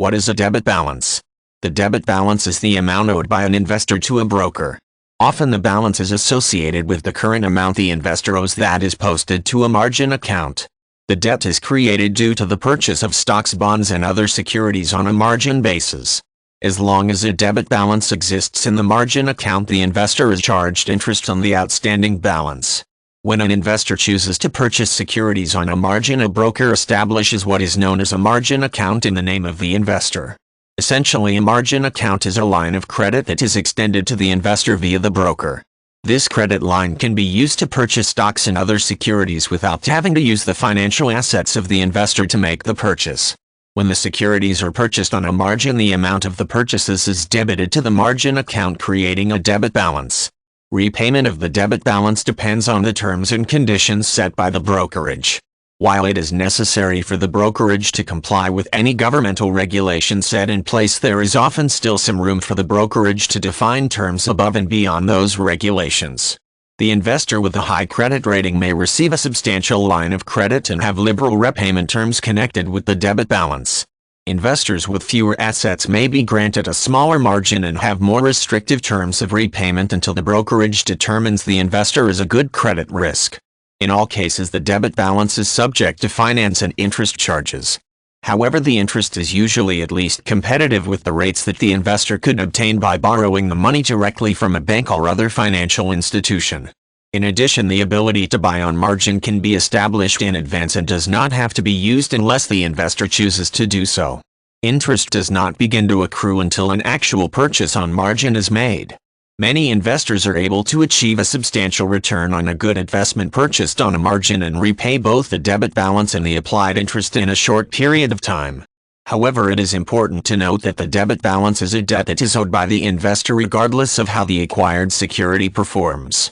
What is a debit balance? The debit balance is the amount owed by an investor to a broker. Often the balance is associated with the current amount the investor owes that is posted to a margin account. The debt is created due to the purchase of stocks, bonds, and other securities on a margin basis. As long as a debit balance exists in the margin account, the investor is charged interest on the outstanding balance. When an investor chooses to purchase securities on a margin, a broker establishes what is known as a margin account in the name of the investor. Essentially, a margin account is a line of credit that is extended to the investor via the broker. This credit line can be used to purchase stocks and other securities without having to use the financial assets of the investor to make the purchase. When the securities are purchased on a margin, the amount of the purchases is debited to the margin account, creating a debit balance. Repayment of the debit balance depends on the terms and conditions set by the brokerage. While it is necessary for the brokerage to comply with any governmental regulations set in place, there is often still some room for the brokerage to define terms above and beyond those regulations. The investor with a high credit rating may receive a substantial line of credit and have liberal repayment terms connected with the debit balance. Investors with fewer assets may be granted a smaller margin and have more restrictive terms of repayment until the brokerage determines the investor is a good credit risk. In all cases, the debit balance is subject to finance and interest charges. However, the interest is usually at least competitive with the rates that the investor could obtain by borrowing the money directly from a bank or other financial institution. In addition, the ability to buy on margin can be established in advance and does not have to be used unless the investor chooses to do so. Interest does not begin to accrue until an actual purchase on margin is made. Many investors are able to achieve a substantial return on a good investment purchased on a margin and repay both the debit balance and the applied interest in a short period of time. However, it is important to note that the debit balance is a debt that is owed by the investor regardless of how the acquired security performs.